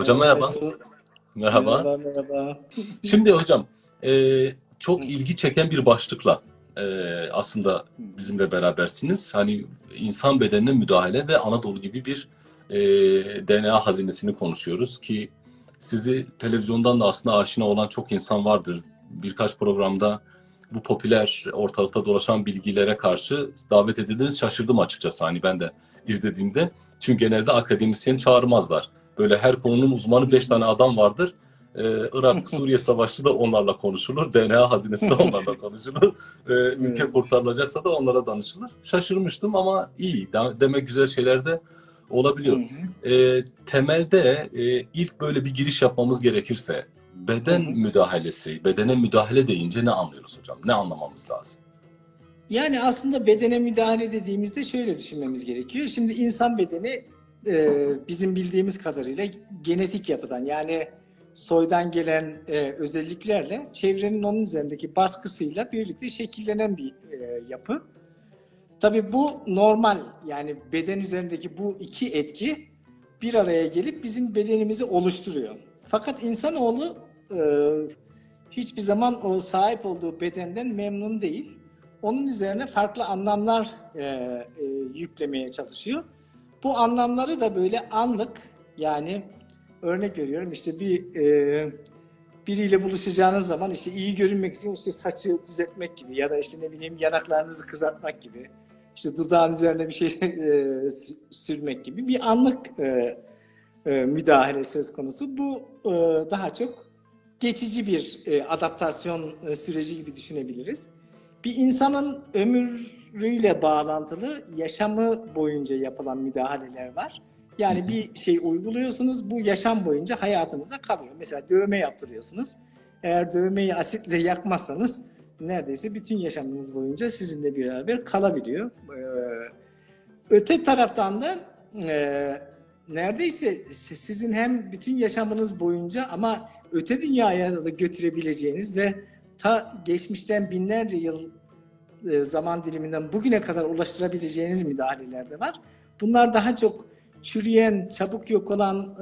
Hocam merhaba. Mesut, Merhaba. merhaba, merhaba. Şimdi hocam çok ilgi çeken bir başlıkla aslında bizimle berabersiniz. Hani insan bedenine müdahale ve Anadolu gibi bir DNA hazinesini konuşuyoruz ki sizi televizyondan da aslında aşina olan çok insan vardır. Birkaç programda bu popüler ortalıkta dolaşan bilgilere karşı davet edildiniz. Şaşırdım açıkçası hani ben de izlediğimde. Çünkü genelde akademisyen çağırmazlar. Böyle her konunun uzmanı 5 tane adam vardır. Irak-Suriye Savaşı da onlarla konuşulur. DNA hazinesi de onlarla konuşulur. Ülke Evet. kurtarılacaksa da onlara danışılır. Şaşırmıştım ama iyi. Demek güzel şeyler de Hı olabiliyor. hı, Temelde ilk böyle bir giriş yapmamız gerekirse hı beden hı. müdahalesi, bedene müdahale deyince ne anlıyoruz hocam? Ne anlamamız lazım? Yani aslında bedene müdahale dediğimizde şöyle düşünmemiz gerekiyor. Şimdi insan bedeni bizim bildiğimiz kadarıyla genetik yapıdan yani soydan gelen özelliklerle çevrenin onun üzerindeki baskısıyla birlikte şekillenen bir yapı. Tabii bu normal yani beden üzerindeki bu iki etki bir araya gelip bizim bedenimizi oluşturuyor. Fakat insanoğlu e, hiçbir zaman o sahip olduğu bedenden memnun değil. Onun üzerine farklı anlamlar yüklemeye çalışıyor. Bu anlamları da böyle anlık yani örnek veriyorum işte biriyle buluşacağınız zaman işte iyi görünmek için işte saçı düzeltmek gibi ya da işte ne bileyim yanaklarınızı kızartmak gibi işte dudağın üzerine bir şey sürmek gibi bir anlık müdahale söz konusu. Bu daha çok geçici bir adaptasyon süreci gibi düşünebiliriz. Bir insanın ömrüyle bağlantılı yaşamı boyunca yapılan müdahaleler var. Hı Yani hı. bir şey uyguluyorsunuz, bu yaşam boyunca hayatınıza kalıyor. Mesela dövme yaptırıyorsunuz. Eğer dövmeyi asitle yakmazsanız neredeyse bütün yaşamınız boyunca sizinle beraber kalabiliyor. Öte taraftan da neredeyse sizin hem bütün yaşamınız boyunca ama öte dünyaya da götürebileceğiniz ve ta geçmişten binlerce yıl zaman diliminden bugüne kadar ulaştırabileceğiniz müdahaleler de var. Bunlar daha çok çürüyen, çabuk yok olan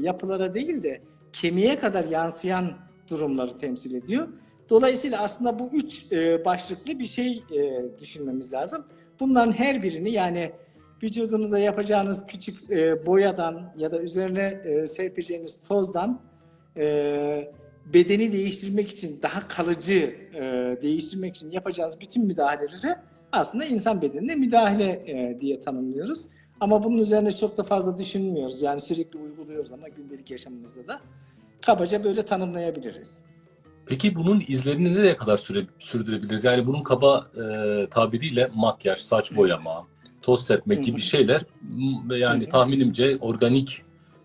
yapılara değil de kemiğe kadar yansıyan durumları temsil ediyor. Dolayısıyla aslında bu üç başlıklı bir şey düşünmemiz lazım. Bunların her birini yani vücudunuza yapacağınız küçük boyadan ya da üzerine serpeceğiniz tozdan bedeni değiştirmek için daha kalıcı değiştirmek için yapacağınız bütün müdahaleleri aslında insan bedenine müdahale diye tanımlıyoruz. Ama bunun üzerine çok da fazla düşünmüyoruz. Yani sürekli uyguluyoruz ama gündelik yaşamımızda da kabaca böyle tanımlayabiliriz. Peki bunun izlerini nereye kadar sürdürebiliriz? Yani bunun kaba tabiriyle makyaj, saç boyama, toz serpme Hı hı, gibi şeyler hı yani hı, tahminimce organik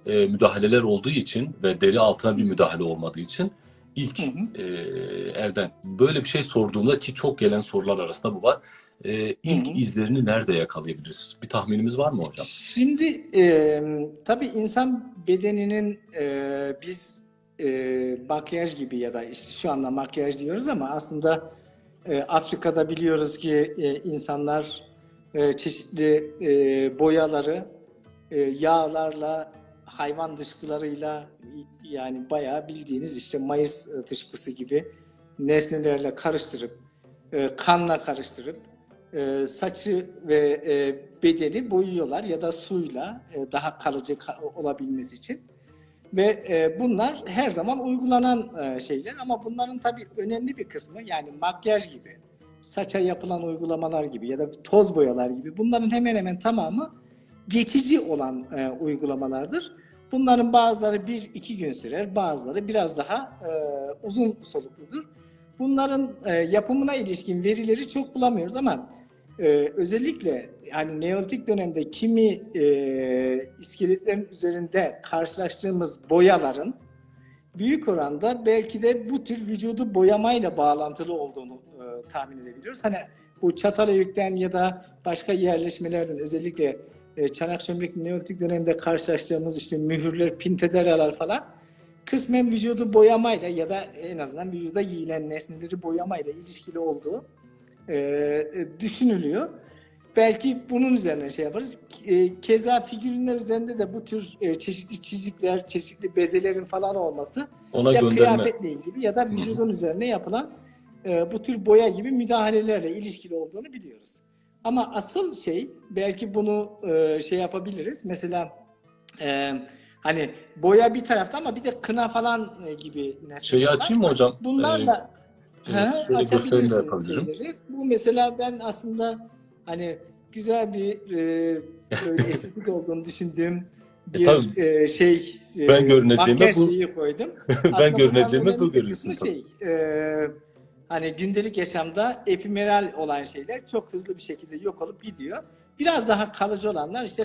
müdahaleler olduğu için ve deri altına hı bir hı, müdahale olmadığı için ilk hı hı, elden böyle bir şey sorduğumda ki çok gelen sorular arasında bu var. hı İlk hı. izlerini nerede yakalayabiliriz? Bir tahminimiz var mı hocam? Şimdi tabii insan bedeninin biz makyaj gibi ya da işte şu anda makyaj diyoruz ama aslında Afrika'da biliyoruz ki insanlar çeşitli boyaları yağlarla, hayvan dışkılarıyla yani bayağı bildiğiniz işte mayıs dışkısı gibi nesnelerle karıştırıp kanla karıştırıp saçı ve bedeni boyuyorlar ya da suyla daha kalıcı olabilmesi için. Ve bunlar her zaman uygulanan şeyler ama bunların tabii önemli bir kısmı yani makyaj gibi, saça yapılan uygulamalar gibi ya da toz boyalar gibi bunların hemen hemen tamamı geçici olan uygulamalardır. Bunların bazıları bir iki gün sürer, bazıları biraz daha uzun solukludur. Bunların yapımına ilişkin verileri çok bulamıyoruz ama özellikle yani Neolitik dönemde kimi iskeletlerin üzerinde karşılaştığımız boyaların büyük oranda belki de bu tür vücudu boyamayla bağlantılı olduğunu tahmin edebiliyoruz. Hani bu Çatalhöyük'ten ya da başka yerleşmelerden özellikle Çanak-Çömlek Neolitik döneminde karşılaştığımız işte mühürler, pintederalar falan kısmen vücudu boyamayla ya da en azından vücuda giyilen nesneleri boyamayla ilişkili olduğu düşünülüyor. belki bunun üzerine şey yaparız. Keza figürinler üzerinde de bu tür çeşitli çizikler, çeşitli bezelerin falan olması Ona ya gönderme. kıyafetle ilgili ya da vücudun üzerine yapılan bu tür boya gibi müdahalelerle ilişkili olduğunu biliyoruz. Ama asıl şey, belki bunu şey yapabiliriz. Mesela hani boya bir tarafta ama bir de kına falan gibi Şeyi nesneler var. açayım mı hocam? Bunlarla Evet, şöyle göstereyim de açabilirsin yapabilirim. şeyleri. Bu mesela ben aslında hani güzel bir böyle estetik olduğunu düşündüğüm bir Tabii şey ben görüneceğime makyaj bu şeyi koydum. ben Aslında bunların görüneceğime bu önemli bir görünsün kısmı tabii. şey hani gündelik yaşamda epimeral olan şeyler çok hızlı bir şekilde yok olup gidiyor. Biraz daha kalıcı olanlar işte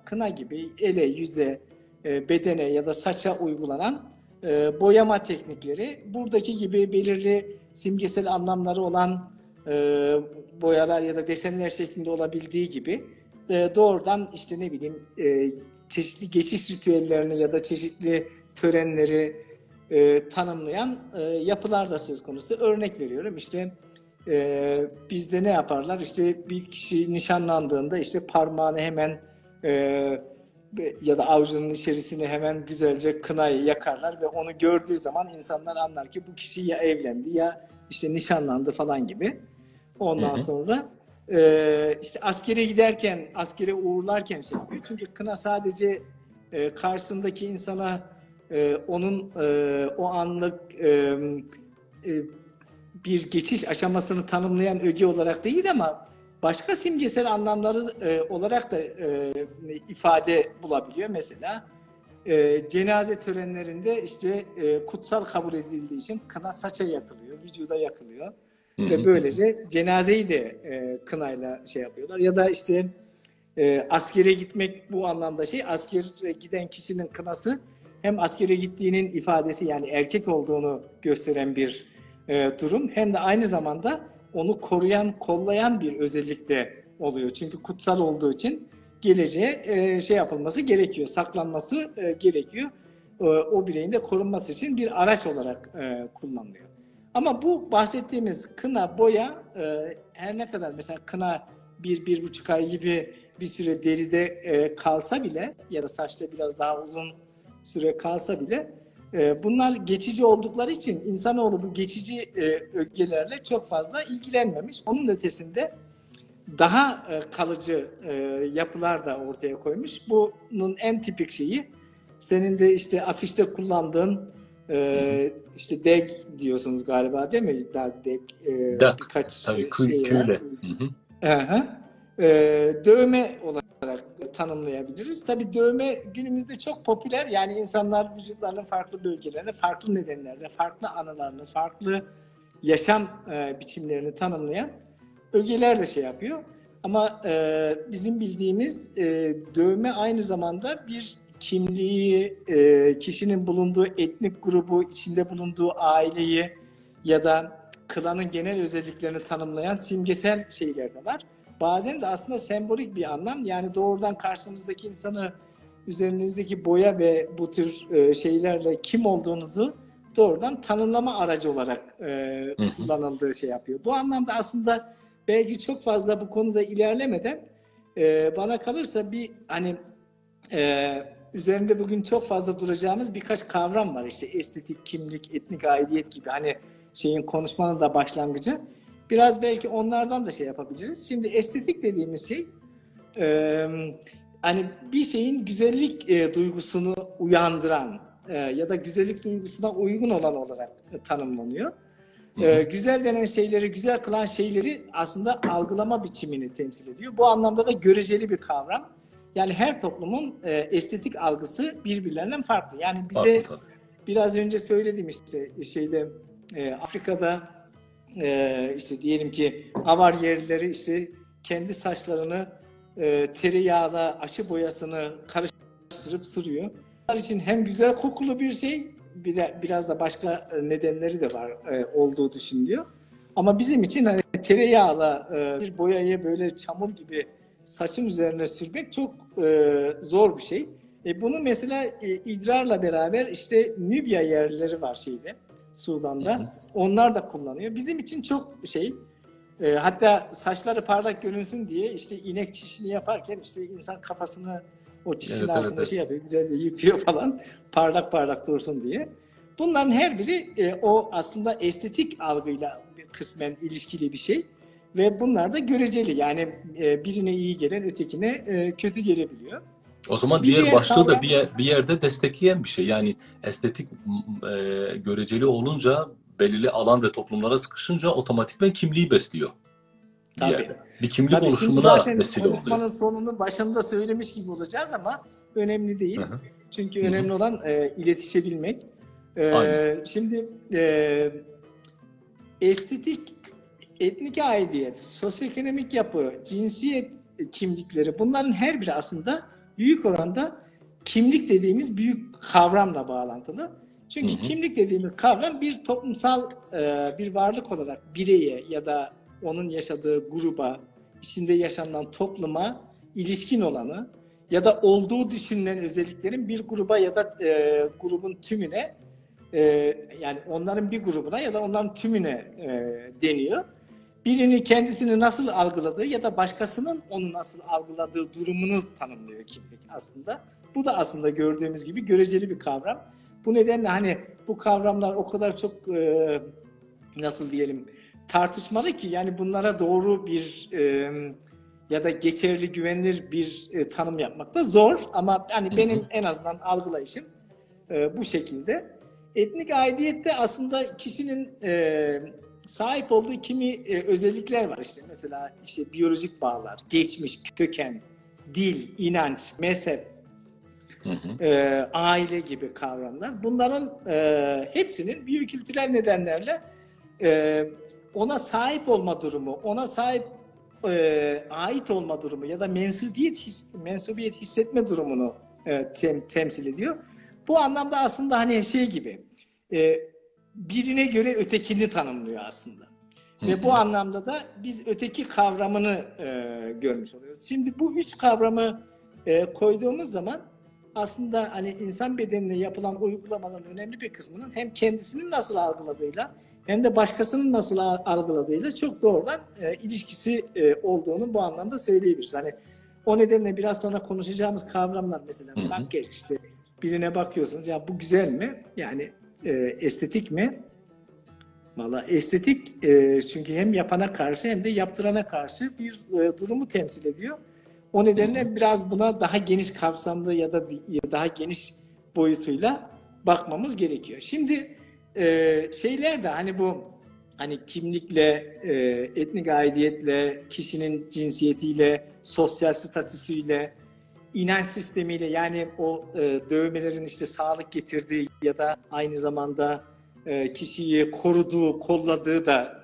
kına gibi ele, yüze, bedene ya da saça uygulanan boyama teknikleri. Buradaki gibi belirli simgesel anlamları olan boyalar ya da desenler şeklinde olabildiği gibi doğrudan işte ne bileyim çeşitli geçiş ritüellerini ya da çeşitli törenleri tanımlayan yapılar da söz konusu. Örnek veriyorum işte bizde ne yaparlar? İşte bir kişi nişanlandığında işte parmağını hemen ya da avucunun içerisine hemen güzelce kınayı yakarlar ve onu gördüğü zaman insanlar anlar ki bu kişi ya evlendi ya işte nişanlandı falan gibi. Hı Ondan hı. sonra işte askere giderken, askere uğurlarken şey yapıyor. Çünkü kına sadece karşısındaki insana onun o anlık e, bir geçiş aşamasını tanımlayan öge olarak değil ama başka simgesel anlamları olarak da ifade bulabiliyor. Mesela cenaze törenlerinde işte kutsal kabul edildiği için kına saça yakılıyor, vücuda yakılıyor. Hı Ve hı. böylece cenazeyi de kınayla şey yapıyorlar. Ya da işte askere gitmek bu anlamda şey, askere giden kişinin kınası hem askere gittiğinin ifadesi yani erkek olduğunu gösteren bir durum hem de aynı zamanda onu koruyan, kollayan bir özellik de oluyor. Çünkü kutsal olduğu için geleceğe şey yapılması gerekiyor, saklanması gerekiyor. O bireyin de korunması için bir araç olarak kullanılıyor. Ama bu bahsettiğimiz kına, boya her ne kadar mesela kına 1-1,5 ay gibi bir süre deride kalsa bile ya da saçta biraz daha uzun süre kalsa bile bunlar geçici oldukları için insanoğlu bu geçici ögelerle çok fazla ilgilenmemiş. Onun ötesinde daha kalıcı yapılar da ortaya koymuş. Bunun en tipik şeyi senin de işte afişte kullandığın Hı hı. işte deg diyorsunuz galiba değil mi? Deg Dak. birkaç Tabii şey var. küyle. Hı hı. Aha. Dövme olarak tanımlayabiliriz. Tabii dövme günümüzde çok popüler. Yani insanlar vücutlarının farklı bölgelerine, farklı nedenlerle, farklı anılarını, farklı yaşam biçimlerini tanımlayan ögeler de şey yapıyor. Ama bizim bildiğimiz dövme aynı zamanda bir kimliği, kişinin bulunduğu etnik grubu, içinde bulunduğu aileyi ya da klanın genel özelliklerini tanımlayan simgesel şeyler de var. Bazen de aslında sembolik bir anlam. Yani doğrudan karşınızdaki insanı üzerinizdeki boya ve bu tür şeylerle kim olduğunuzu doğrudan tanımlama aracı olarak Hı hı. kullanıldığı şey yapıyor. Bu anlamda aslında belki çok fazla bu konuda ilerlemeden bana kalırsa bir hani üzerinde bugün çok fazla duracağımız birkaç kavram var. İşte estetik, kimlik, etnik aidiyet gibi hani şeyin konuşmanın da başlangıcı. Biraz belki onlardan da şey yapabiliriz. Şimdi estetik dediğimiz şey hani bir şeyin güzellik duygusunu uyandıran ya da güzellik duygusuna uygun olan olarak tanımlanıyor. Hı hı. Güzel denen şeyleri, güzel kılan şeyleri aslında algılama biçimini temsil ediyor. Bu anlamda da göreceli bir kavram. Yani her toplumun estetik algısı birbirlerinden farklı. Yani Farklı bize tabii. biraz önce söyledim işte şeyde Afrika'da işte diyelim ki avar yerlileri işte kendi saçlarını tereyağla aşı boyasını karıştırıp sürüyor. Onlar için hem güzel kokulu bir şey bir de biraz da başka nedenleri de var olduğu düşünülüyor. Ama bizim için hani tereyağla bir boyayı böyle çamur gibi saçın üzerine sürmek çok zor bir şey. Bunu mesela idrarla beraber işte Nubya yerlileri var şeyde, Hı Sudan'da. hı. Onlar da kullanıyor. Bizim için çok şey Hatta saçları parlak görünsün diye işte inek çişini yaparken işte insan kafasını o çişin Evet, evet, altında evet. şey yapıyor, güzelce yıkıyor falan parlak parlak dursun diye. Bunların her biri o aslında estetik algıyla kısmen ilişkili bir şey ve bunlar da göreceli yani birine iyi gelen ötekine kötü gelebiliyor. O zaman Bir diğer diğer başlığı da kavram bir yerde destekleyen bir şey. Yani estetik göreceli olunca belirli alan ve toplumlara sıkışınca otomatikman kimliği besliyor bir tabii. yerde. Bir kimlik Tabii şimdi oluşumuna zaten vesile oluyor. konuşmanın sonunu başında söylemiş gibi olacağız ama önemli Hı değil. hı, Çünkü hı hı. önemli olan iletişebilmek. Aynen. Şimdi estetik, etnik aidiyet, sosyoekonomik yapı, cinsiyet kimlikleri bunların her biri aslında büyük oranda kimlik dediğimiz büyük kavramla bağlantılı. Hı Çünkü hı, kimlik dediğimiz kavram bir toplumsal bir varlık olarak bireye ya da onun yaşadığı gruba, içinde yaşanan topluma ilişkin olanı ya da olduğu düşünülen özelliklerin bir gruba ya da grubun tümüne e, yani onların bir grubuna ya da onların tümüne deniyor. Birini kendisini nasıl algıladığı ya da başkasının onu nasıl algıladığı durumunu tanımlıyor kimlik aslında. Bu da aslında gördüğümüz gibi göreceli bir kavram. Bu nedenle hani bu kavramlar o kadar çok nasıl diyelim tartışmalı ki yani bunlara doğru bir ya da geçerli güvenilir bir tanım yapmak da zor ama hı hani hı, benim en azından algılayışım bu şekilde. Etnik aidiyette aslında kişinin sahip olduğu kimi özellikler var işte mesela işte biyolojik bağlar, geçmiş, köken, dil, inanç, mezhep, hı hı, aile gibi kavramlar. Bunların hepsinin biyokültürel nedenlerle e, ona sahip olma durumu, ona sahip ait olma durumu ya da mensubiyet hissetme durumunu temsil ediyor. Bu anlamda aslında hani şey gibi e, birine göre ötekini tanımlıyor aslında. hı Ve bu hı. anlamda da biz öteki kavramını görmüş oluyoruz. Şimdi bu üç kavramı koyduğumuz zaman aslında hani insan bedenine yapılan uygulamaların önemli bir kısmının hem kendisinin nasıl algıladığıyla hem de başkasının nasıl algıladığıyla çok doğrudan ilişkisi olduğunu bu anlamda söyleyebiliriz. Hani o nedenle biraz sonra konuşacağımız kavramlar mesela Hı hı. makyaj işte birine bakıyorsunuz ya bu güzel mi? Yani estetik mi? Valla estetik çünkü hem yapana karşı hem de yaptırana karşı bir durumu temsil ediyor. O Hı hı. nedenle biraz buna daha geniş kapsamlı ya da daha geniş boyutuyla bakmamız gerekiyor. Şimdi şeyler de hani bu hani kimlikle, etnik aidiyetle, kişinin cinsiyetiyle, sosyal statüsüyle, inanç sistemiyle yani o dövmelerin işte sağlık getirdiği ya da aynı zamanda kişiyi koruduğu, kolladığı da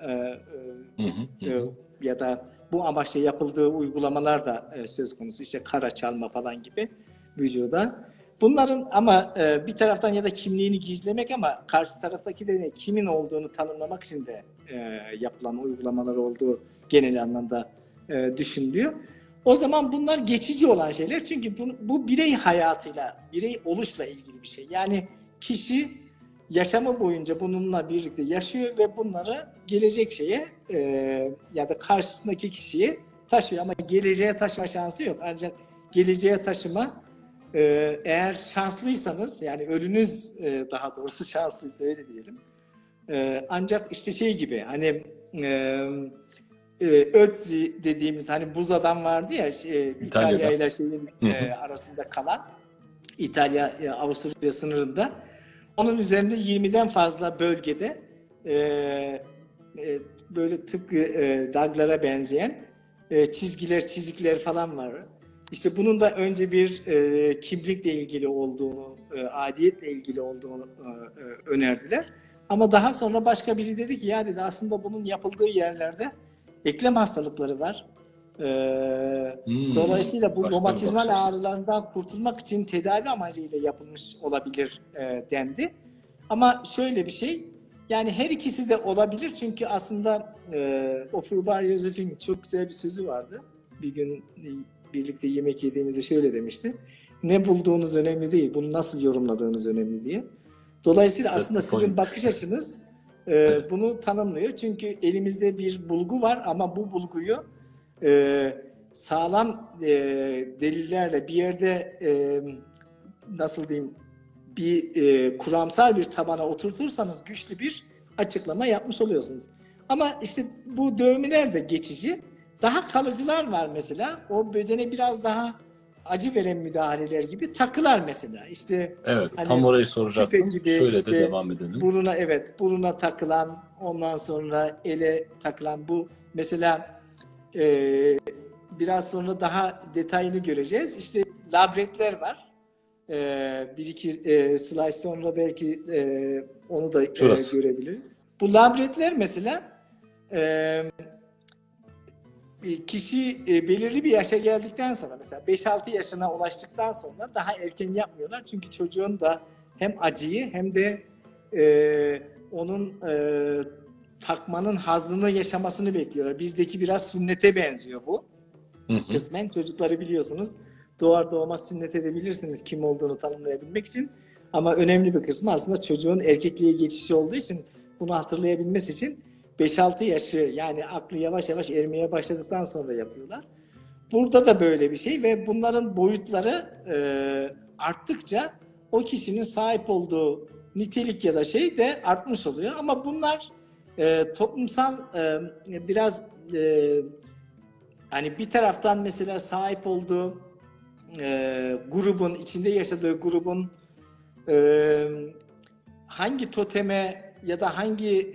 Hı hı. Hı hı. ya da bu amaçla yapıldığı uygulamalar da söz konusu. İşte kara çalma falan gibi vücuda. Bunların ama bir taraftan ya da kimliğini gizlemek ama karşı taraftaki de kimin olduğunu tanımlamak için de yapılan uygulamalar olduğu genel anlamda düşünülüyor. O zaman bunlar geçici olan şeyler çünkü bu birey hayatıyla, birey oluşla ilgili bir şey. Yani kişi yaşamı boyunca bununla birlikte yaşıyor ve bunları gelecek şeye ya da karşısındaki kişiye taşıyor. Ama geleceğe taşıma şansı yok. Ancak geleceğe taşıma eğer şanslıysanız yani ölünüz daha doğrusu şanslıysa öyle diyelim. Ancak işte şey gibi hani Ötzi dediğimiz hani buz adam vardı ya İtalya İtalya'da. ile şeyin Hı hı. arasında kalan İtalya Avusturya sınırında onun üzerinde 20'den fazla bölgede böyle tıpkı daglara benzeyen çizikler falan var. İşte bunun da önce bir kimlikle ilgili olduğunu, adiyetle ilgili olduğunu önerdiler. Ama daha sonra başka biri dedi ki ya dedi aslında bunun yapıldığı yerlerde eklem hastalıkları var. Dolayısıyla bu Başka bir bakış romatizmal açısı. ağrılardan kurtulmak için tedavi amacıyla yapılmış olabilir dendi. Ama şöyle bir şey, yani her ikisi de olabilir çünkü aslında Ofurbar Yosef'in çok güzel bir sözü vardı. Bir gün birlikte yemek yediğimizde şöyle demişti. Ne bulduğunuz önemli değil, bunu nasıl yorumladığınız önemli diye. Dolayısıyla That's aslında the sizin point. bakış açınız Evet. bunu tanımlıyor. Çünkü elimizde bir bulgu var ama bu bulguyu sağlam delillerle bir yerde nasıl diyeyim bir kuramsal bir tabana oturtursanız güçlü bir açıklama yapmış oluyorsunuz. Ama işte bu dövmeler de geçici. Daha kalıcılar var mesela. O bedene biraz daha acı veren müdahaleler gibi takılar mesela. İşte Evet, hani tam orayı küpe soracaktım. gibi Şöyle de işte devam edelim. buruna evet buruna takılan ondan sonra ele takılan bu mesela e, biraz sonra daha detayını göreceğiz. İşte labretler var. Bir iki slide sonra belki onu da Şurası. görebiliriz. Bu labretler mesela e, kişi belirli bir yaşa geldikten sonra mesela 5-6 yaşına ulaştıktan sonra daha erken yapmıyorlar. Çünkü çocuğun da hem acıyı hem de onun takmanın hazzını yaşamasını bekliyorlar. Bizdeki biraz sünnete benziyor bu. Hı hı. Kısmen çocukları biliyorsunuz doğar doğmaz sünnet edebilirsiniz kim olduğunu tanımlayabilmek için. Ama önemli bir kısmı aslında çocuğun erkekliğe geçişi olduğu için bunu hatırlayabilmesi için 5-6 yaşı yani aklı yavaş yavaş ermeye başladıktan sonra yapıyorlar. Burada da böyle bir şey ve bunların boyutları arttıkça o kişinin sahip olduğu nitelik ya da şey de artmış oluyor. Ama bunlar toplumsal biraz hani bir taraftan mesela sahip olduğu grubun, içinde yaşadığı grubun e, hangi toteme ya da hangi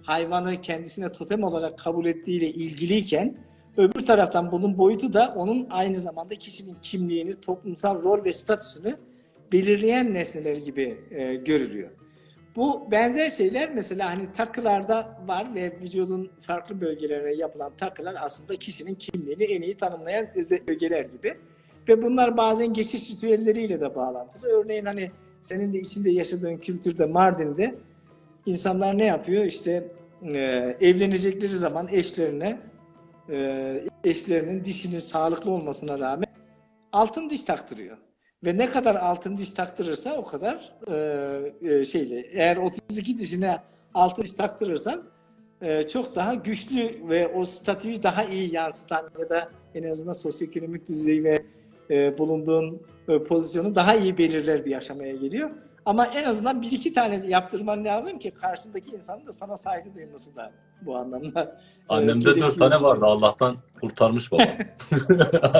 hayvanı kendisine totem olarak kabul ettiğiyle ilgiliyken öbür taraftan bunun boyutu da onun aynı zamanda kişinin kimliğini, toplumsal rol ve statüsünü belirleyen nesneler gibi görülüyor. Bu benzer şeyler mesela hani takılarda var ve vücudun farklı bölgelerine yapılan takılar aslında kişinin kimliğini en iyi tanımlayan özel bölgeler gibi. Ve bunlar bazen geçiş ritüelleriyle de bağlantılı. Örneğin hani senin de içinde yaşadığın kültürde Mardin'de insanlar ne yapıyor? İşte evlenecekleri zaman eşlerinin dişinin sağlıklı olmasına rağmen altın diş taktırıyor. Ve ne kadar altın diş taktırırsa o kadar şeyle. Eğer 32 dişine altın diş taktırırsan çok daha güçlü ve o statüyü daha iyi yansıtan ya da en azından sosyoekonomik düzeyi ve bulunduğun pozisyonu daha iyi belirler bir aşamaya geliyor. Ama en azından bir iki tane yaptırman lazım ki karşındaki insanın da sana saygı duyması da bu anlamda Annemde 4 gerekiyor tane gibi. vardı. Allah'tan kurtarmış babam.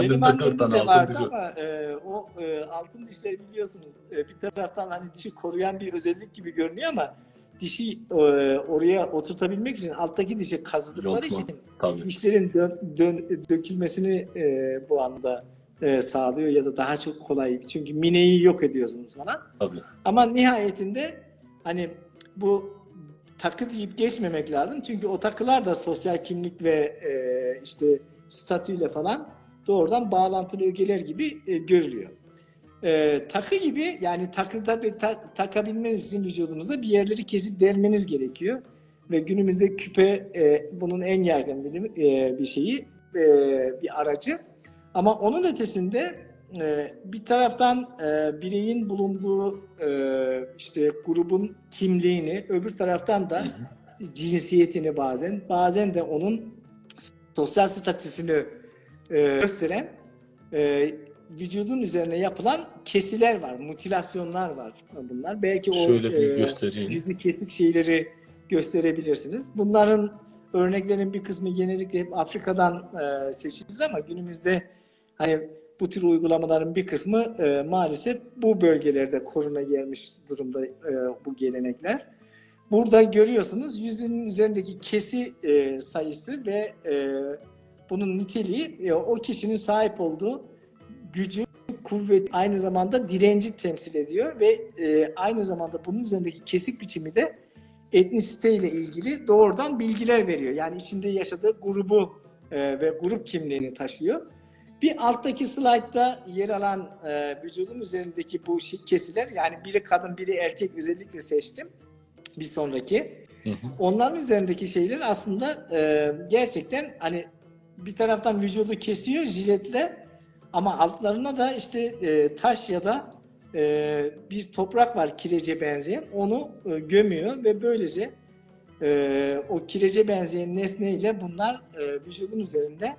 Benim Annemde 4 annemde tane de altın vardı dişi var. ama o altın dişleri biliyorsunuz bir taraftan hani dişi koruyan bir özellik gibi görünüyor ama dişi oraya oturtabilmek için alttaki dişi kazıdıkları Yontma. için Tabii. dişlerin dökülmesini bu anda sağlıyor ya da daha çok kolay. Çünkü mineyi yok ediyorsunuz falan. Tabii. Ama nihayetinde hani bu takı deyip geçmemek lazım. Çünkü o takılar da sosyal kimlik ve işte statüyle falan doğrudan bağlantılı ögeler gibi görülüyor. Takı gibi yani takıda takabilmeniz için vücudunuza bir yerleri kesip delmeniz gerekiyor. Ve günümüzde küpe bunun en yaygın bir şeyi, bir aracı. Ama onun ötesinde bir taraftan bireyin bulunduğu işte grubun kimliğini, öbür taraftan Hı da hı. cinsiyetini bazen de onun sosyal statüsünü gösteren vücudun üzerine yapılan kesiler var, mutilasyonlar var bunlar. Belki o Şöyle bir göstereyim. yüzü kesik şeyleri gösterebilirsiniz. Bunların örneklerin bir kısmı genellikle hep Afrika'dan seçildi ama günümüzde hani bu tür uygulamaların bir kısmı maalesef bu bölgelerde koruna gelmiş durumda bu gelenekler. Burada görüyorsunuz yüzünün üzerindeki kesi sayısı ve bunun niteliği o kişinin sahip olduğu gücü, kuvvet, aynı zamanda direnci temsil ediyor ve aynı zamanda bunun üzerindeki kesik biçimi de etnisite ile ilgili doğrudan bilgiler veriyor. Yani içinde yaşadığı grubu ve grup kimliğini taşıyor. Bir alttaki slaytta yer alan vücudun üzerindeki bu kesiler yani biri kadın biri erkek özellikle seçtim bir sonraki. Hı hı. Onların üzerindeki şeyler aslında gerçekten hani bir taraftan vücudu kesiyor jiletle ama altlarına da işte taş ya da bir toprak var kirece benzeyen onu gömüyor ve böylece o kirece benzeyen nesneyle bunlar vücudun üzerinde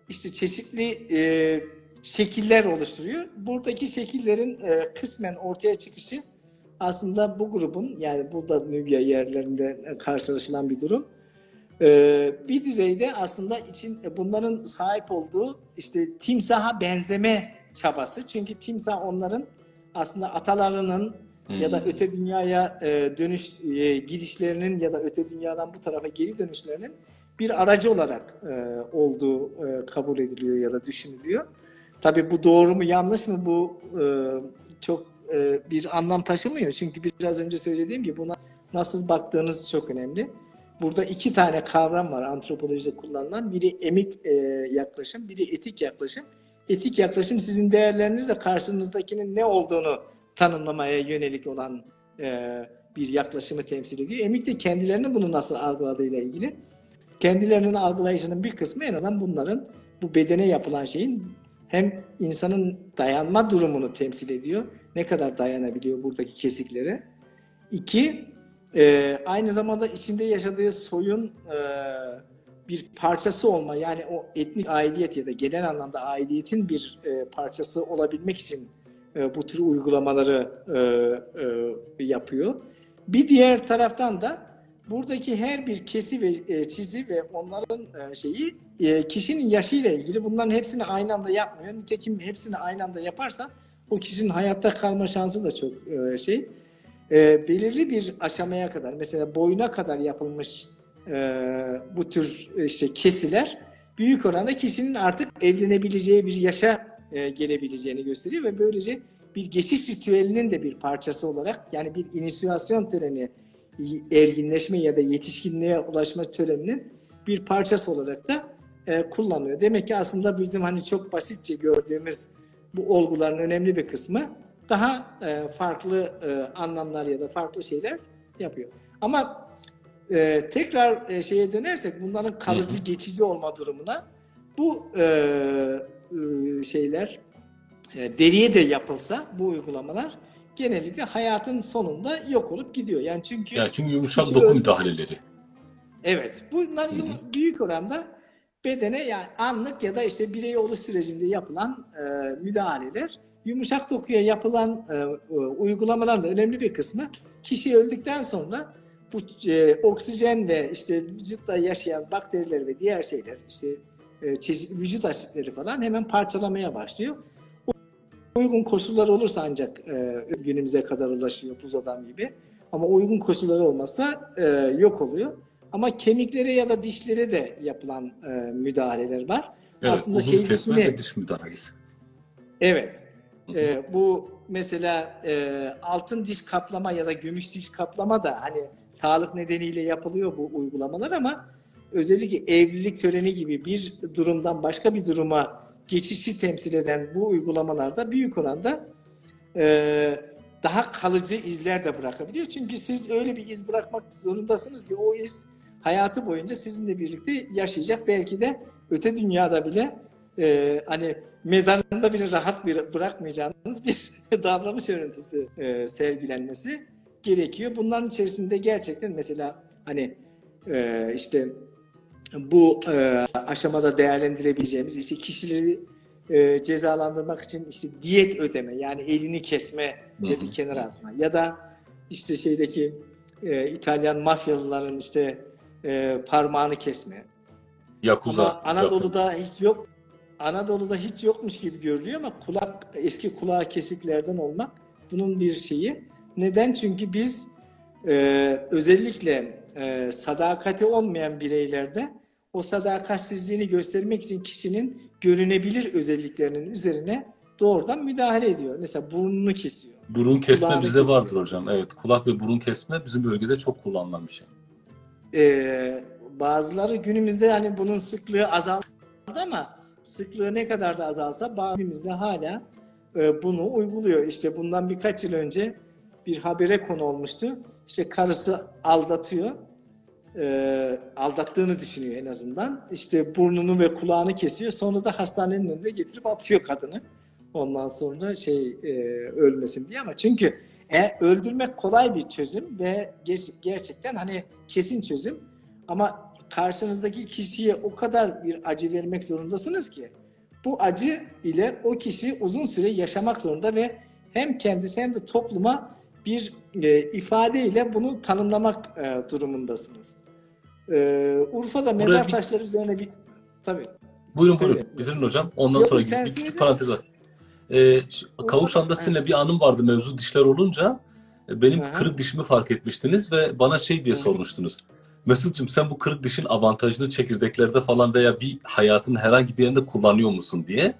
işte çeşitli şekiller oluşturuyor. Buradaki şekillerin kısmen ortaya çıkışı aslında bu grubun, yani burada Nubya yerlerinde karşılaşılan bir durum. Bir düzeyde aslında bunların sahip olduğu işte timsaha benzeme çabası. Çünkü timsah onların aslında atalarının ya da öte dünyaya gidişlerinin ya da öte dünyadan bu tarafa geri dönüşlerinin bir aracı olarak olduğu kabul ediliyor ya da düşünülüyor. Tabii bu doğru mu yanlış mı, bu çok bir anlam taşımıyor. Çünkü biraz önce söylediğim gibi buna nasıl baktığınız çok önemli. Burada iki tane kavram var antropolojide kullanılan. Biri emik yaklaşım, biri etik yaklaşım. Etik yaklaşım sizin değerlerinizle karşınızdakinin ne olduğunu tanımlamaya yönelik olan bir yaklaşımı temsil ediyor. Emik de kendilerinin bunu nasıl algıladığıyla ilgili. Kendilerinin algılayışının bir kısmı en azından bunların, bu bedene yapılan şeyin hem insanın dayanma durumunu temsil ediyor. Ne kadar dayanabiliyor buradaki kesiklere. İki, aynı zamanda içinde yaşadığı soyun bir parçası olma, yani o etnik aidiyet ya da genel anlamda aidiyetin bir parçası olabilmek için bu tür uygulamaları yapıyor. Bir diğer taraftan da buradaki her bir kesi ve çizi ve onların kişinin yaşıyla ilgili, bunların hepsini aynı anda yapmıyor. Nitekim hepsini aynı anda yaparsa o kişinin hayatta kalma şansı da çok belirli bir aşamaya kadar, mesela boyuna kadar yapılmış bu tür kesiler büyük oranda kişinin artık evlenebileceği bir yaşa gelebileceğini gösteriyor ve böylece bir geçiş ritüelinin de bir parçası olarak, yani bir inisiyasyon töreni, erginleşme ya da yetişkinliğe ulaşma töreninin bir parçası olarak da kullanılıyor. Demek ki aslında bizim hani çok basitçe gördüğümüz bu olguların önemli bir kısmı daha farklı anlamlar ya da farklı şeyler yapıyor. Ama tekrar şeye dönersek, bunların kalıcı, geçici olma durumuna, bu şeyler deriye de yapılsa bu uygulamalar genellikle hayatın sonunda yok olup gidiyor. Yani çünkü yumuşak doku müdahaleleri. Evet. Bunlar büyük oranda bedene, yani anlık ya da işte birey oluş sürecinde yapılan müdahaleler. Yumuşak dokuya yapılan uygulamaların da önemli bir kısmı kişi öldükten sonra bu oksijen ve işte vücutta yaşayan bakteriler ve diğer şeyler, işte vücut asitleri falan hemen parçalamaya başlıyor. Uygun koşullar olursa ancak günümüze kadar ulaşıyor, buz adam gibi. Ama uygun koşulları olmazsa yok oluyor. Ama kemiklere ya da dişlere de yapılan müdahaleler var. Evet, aslında uzuv kesme ve diş müdahalesi. Evet. Bu mesela altın diş kaplama ya da gümüş diş kaplama da hani sağlık nedeniyle yapılıyor bu uygulamalar, ama özellikle evlilik töreni gibi bir durumdan başka bir duruma geçişi temsil eden bu uygulamalarda büyük oranda daha kalıcı izler de bırakabiliyor. Çünkü siz öyle bir iz bırakmak zorundasınız ki o iz hayatı boyunca sizinle birlikte yaşayacak. Belki de öte dünyada bile hani mezarında bile rahat bırakmayacağınız bir davranış örüntüsü sergilenmesi gerekiyor. Bunların içerisinde gerçekten mesela hani işte bu aşamada değerlendirebileceğimiz işte kişileri cezalandırmak için işte diyet ödeme, yani elini kesme ve bir kenara atma, ya da işte şeydeki İtalyan mafyalıların işte parmağını kesme. Yakuza. Ama Anadolu'da hiç yok. Anadolu'da hiç yokmuş gibi görülüyor ama eski kulağı kesiklerden olmak bunun bir şeyi. Neden? Çünkü biz özellikle sadakati olmayan bireylerde o sadakatsizliğini göstermek için kişinin görünebilir özelliklerinin üzerine doğrudan müdahale ediyor. Mesela burnunu kesiyor. Burun kesme bizde vardır hocam. Evet, kulak ve burun kesme bizim bölgede çok kullanılan bir şey. Bazıları günümüzde hani bunun sıklığı azaldı ama sıklığı ne kadar da azalsa günümüzde hala bunu uyguluyor. İşte bundan birkaç yıl önce bir habere konu olmuştu. İşte karısı aldatıyor. Aldattığını düşünüyor en azından. İşte burnunu ve kulağını kesiyor. Sonra da hastanenin önüne getirip atıyor kadını. Ondan sonra ölmesin diye, ama çünkü öldürmek kolay bir çözüm ve gerçekten hani kesin çözüm, ama karşınızdaki kişiye o kadar bir acı vermek zorundasınız ki bu acı ile o kişi uzun süre yaşamak zorunda ve hem kendisi hem de topluma bir ifade ile bunu tanımlamak durumundasınız. Urfa'da Buraya mezar taşları üzerine bir tabii buyurun söyle. bitirin hocam. Ondan Yok sonra yok, sen bir küçük söyle. parantez var. Urfa'da Kavuşan'da sizinle bir anım vardı, mevzu dişler olunca. Benim Aha. kırık dişimi fark etmiştiniz ve bana şey diye Hı hı. sormuştunuz. Mesut'cum, sen bu kırık dişin avantajını çekirdeklerde falan veya bir hayatın herhangi bir yerinde kullanıyor musun diye.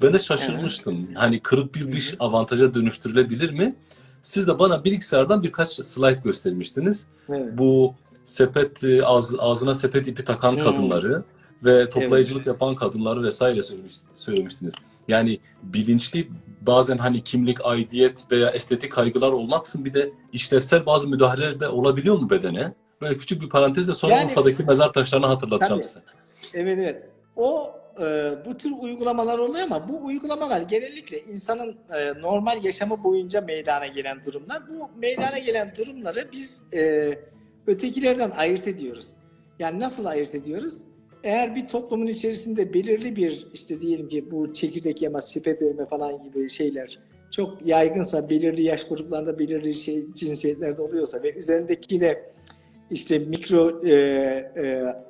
Ben de Aha. şaşırmıştım. Hani kırık bir Hı diş hı. avantaja dönüştürülebilir mi? Siz de bana bilgisayardan birkaç slide göstermiştiniz. Evet. Bu sepet ağzına sepet ipi takan Hmm. kadınları ve Evet. toplayıcılık yapan kadınları vesaire söylemiştiniz. Yani bilinçli, bazen hani kimlik, aidiyet veya estetik kaygılar olmaksızın bir de işlevsel bazı müdahaleler de olabiliyor mu bedene? Böyle küçük bir parantezle sonra Yani Urfa'daki mezar taşlarını hatırlatacağım tabii. size. Evet, evet. Bu tür uygulamalar oluyor, ama bu uygulamalar genellikle insanın normal yaşamı boyunca meydana gelen durumlar. Bu meydana gelen durumları biz ötekilerden ayırt ediyoruz. Yani nasıl ayırt ediyoruz? Eğer bir toplumun içerisinde belirli bir, işte diyelim ki bu çekirdek yama, sepet örme falan gibi şeyler çok yaygınsa, belirli yaş gruplarında belirli cinsiyetlerde oluyorsa ve üzerindeki de işte mikro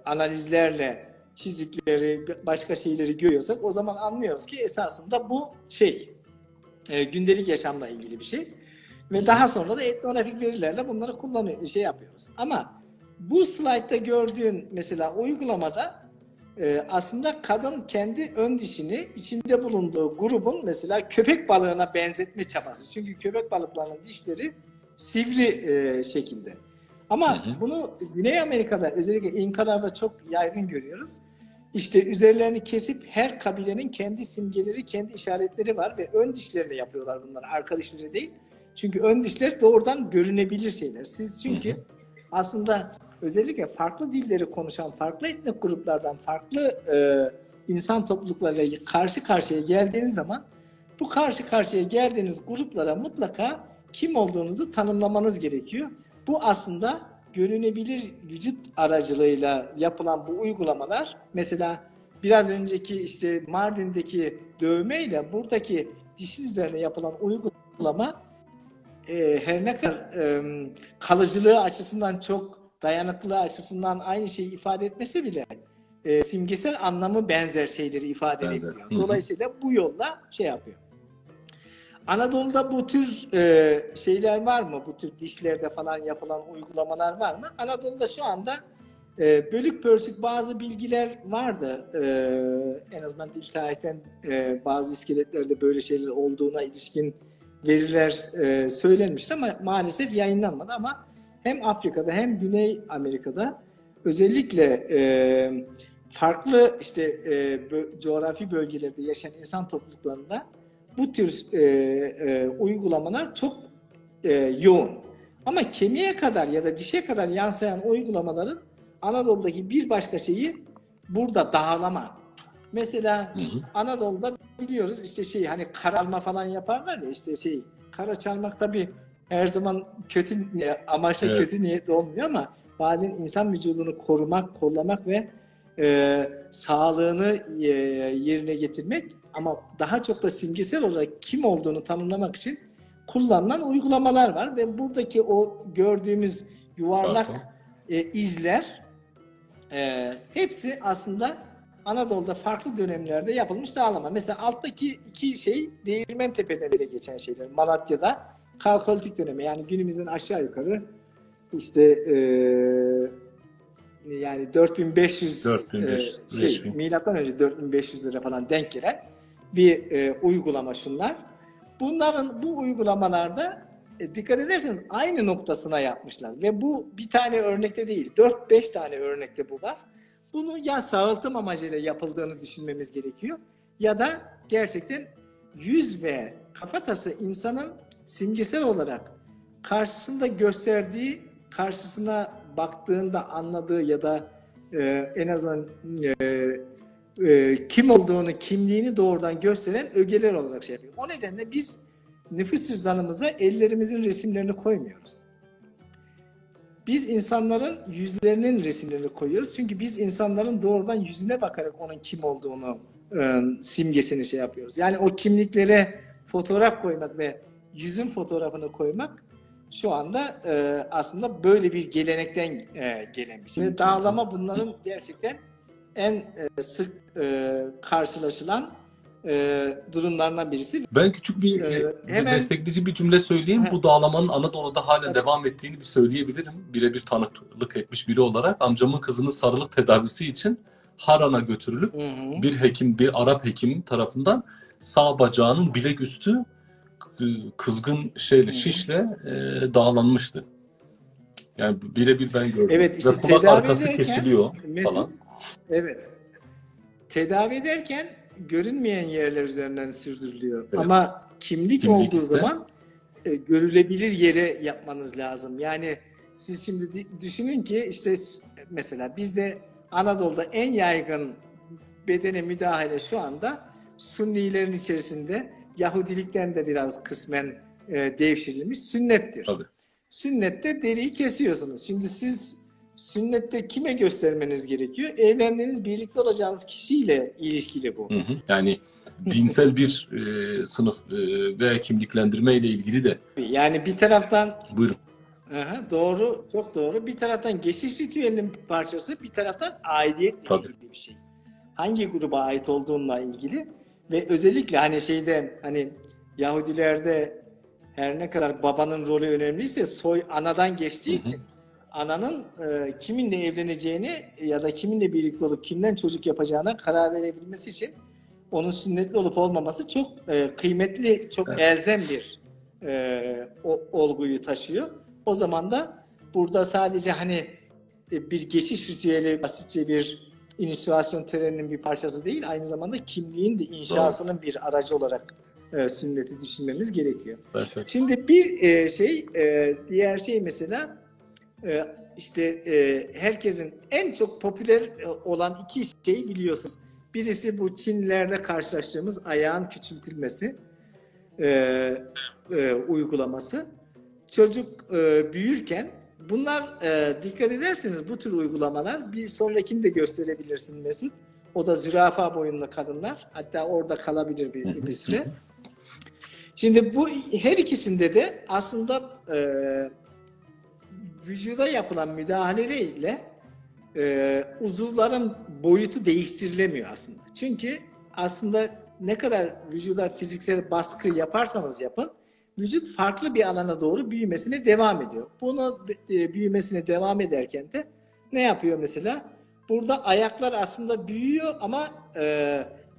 analizlerle çizikleri, başka şeyleri görüyorsak, o zaman anlıyoruz ki esasında bu gündelik yaşamla ilgili bir şey. Ve daha sonra da etnografik verilerle bunları yapıyoruz. Ama bu slaytta gördüğün mesela uygulamada aslında kadın kendi ön dişini içinde bulunduğu grubun mesela köpek balığına benzetme çabası. Çünkü köpek balıklarının dişleri sivri şekilde. Hı Ama hı. bunu Güney Amerika'da, özellikle İnkalarda çok yaygın görüyoruz. İşte üzerlerini kesip her kabilenin kendi simgeleri, kendi işaretleri var ve ön dişlerini yapıyorlar bunlar, arka dişleri değil. Çünkü ön dişler doğrudan görünebilir şeyler. Siz Hı hı. çünkü aslında özellikle farklı dilleri konuşan, farklı etnik gruplardan, farklı insan topluluklarıyla karşı karşıya geldiğiniz zaman, bu karşı karşıya geldiğiniz gruplara mutlaka kim olduğunuzu tanımlamanız gerekiyor. Bu aslında görünebilir vücut aracılığıyla yapılan bu uygulamalar, mesela biraz önceki işte Mardin'deki dövmeyle buradaki dişin üzerine yapılan uygulama her ne kadar kalıcılığı açısından, çok dayanıklılığı açısından aynı şeyi ifade etmese bile simgesel anlamı benzer şeyleri ifade Benzer. edebiliyor. Hı hı. Dolayısıyla bu yolla yapıyor. Anadolu'da bu tür şeyler var mı? Bu tür dişlerde falan yapılan uygulamalar var mı? Anadolu'da şu anda bölük pörçük bazı bilgiler vardı. En azından dil tarihten bazı iskeletlerde böyle şeyler olduğuna ilişkin veriler söylenmişti ama maalesef yayınlanmadı. Ama hem Afrika'da hem Güney Amerika'da özellikle farklı coğrafi bölgelerde yaşayan insan topluluklarında bu tür uygulamalar çok yoğun. Ama kemiğe kadar ya da dişe kadar yansıyan uygulamaların Anadolu'daki bir başka şeyi burada dağlama. Mesela Hı hı. Anadolu'da biliyoruz işte hani kara çalma falan yaparlar ya, işte kara çalmak tabii her zaman kötü amaçla, Evet. kötü niyetli olmuyor, ama bazen insan vücudunu korumak, kollamak ve sağlığını yerine getirmek, ama daha çok da simgesel olarak kim olduğunu tanımlamak için kullanılan uygulamalar var ve buradaki o gördüğümüz yuvarlak Pardon. izler hepsi aslında Anadolu'da farklı dönemlerde yapılmış dağlama. Mesela alttaki iki şey Değirmentepe'den bile geçen şeyler. Malatya'da Kalkolitik dönemi, yani günümüzün aşağı yukarı işte yani 4500 4500, 5000. milattan önce 4500'lere falan denk gelen bir uygulama şunlar. Bu uygulamalarda dikkat ederseniz aynı noktasına yapmışlar ve bu bir tane örnekte değil, 4-5 tane örnekte bu var. Bunu ya sağaltım amacıyla yapıldığını düşünmemiz gerekiyor ya da gerçekten yüz ve kafatası insanın simgesel olarak karşısında gösterdiği, karşısına baktığında anladığı ya da en azından kim olduğunu, kimliğini doğrudan gösteren ögeler olarak şey yapıyor. O nedenle biz nüfus cüzdanımıza ellerimizin resimlerini koymuyoruz. Biz insanların yüzlerinin resimlerini koyuyoruz. Çünkü biz insanların doğrudan yüzüne bakarak onun kim olduğunu simgesini şey yapıyoruz. Yani o kimliklere fotoğraf koymak ve yüzün fotoğrafını koymak şu anda aslında böyle bir gelenekten gelen bir şey. Ve dağlama bunların gerçekten en sık karşılaşılan durumlardan birisi. Ben küçük bir Hemen destekleyici bir cümle söyleyeyim. Bu dağlamanın Anadolu'da halen devam ettiğini bir söyleyebilirim. Birebir tanıklık etmiş biri olarak amcamın kızının sarılık tedavisi için Haran'a götürülüp bir hekim, bir Arap hekim tarafından sağ bacağının bilek üstü kızgın şişle dağlanmıştı. Yani birebir ben gördüm. evet, işte ve kulak tedavi arkası ederken kesiliyor falan. Evet. Tedavi ederken görünmeyen yerler üzerinden sürdürülüyor. Evet. Ama kimlik Kimlik olduğu ise zaman görülebilir yere yapmanız lazım. Yani siz şimdi düşünün ki işte mesela bizde Anadolu'da en yaygın bedene müdahale şu anda Sünnilerin içerisinde Yahudilikten de biraz kısmen devşirilmiş sünnettir. Tabii. Sünnette deriyi kesiyorsunuz. Şimdi siz sünnette kime göstermeniz gerekiyor? Evlendiğiniz, birlikte olacağınız kişiyle ilişkili bu. Yani dinsel bir sınıf ve kimliklendirme ile ilgili de. Yani bir taraftan Buyurun. doğru, çok doğru. Bir taraftan geçiş ritüelinin parçası, bir taraftan aidiyetle ilgili bir şey. Hangi gruba ait olduğunla ilgili ve özellikle hani Yahudilerde her ne kadar babanın rolü önemliyse soy anadan geçtiği için ananın kiminle evleneceğini ya da kiminle birlikte olup kimden çocuk yapacağına karar verebilmesi için onun sünnetli olup olmaması çok kıymetli, çok elzem bir olguyu taşıyor. O zaman da burada sadece bir geçiş ritüeli, basitçe bir inisiyasyon töreninin bir parçası değil, aynı zamanda kimliğin de inşasının bir aracı olarak sünneti düşünmemiz gerekiyor. Perfect. Şimdi bir diğer şey mesela herkesin en çok popüler olan iki şeyi biliyorsunuz. Birisi bu Çinlilerde karşılaştığımız ayağın küçültülmesi uygulaması. Çocuk büyürken bunlar dikkat ederseniz bu tür uygulamalar bir sonrakini de gösterebilirsin Mesut. O da zürafa boyunlu kadınlar. Hatta orada kalabilir bir süre. Şimdi bu her ikisinde de aslında vücuda yapılan müdahaleyle uzuvların boyutu değiştirilemiyor aslında. Çünkü aslında ne kadar vücuda fiziksel baskı yaparsanız yapın, vücut farklı bir alana doğru büyümesine devam ediyor. Bunu büyümesine devam ederken de ne yapıyor mesela? Burada ayaklar aslında büyüyor ama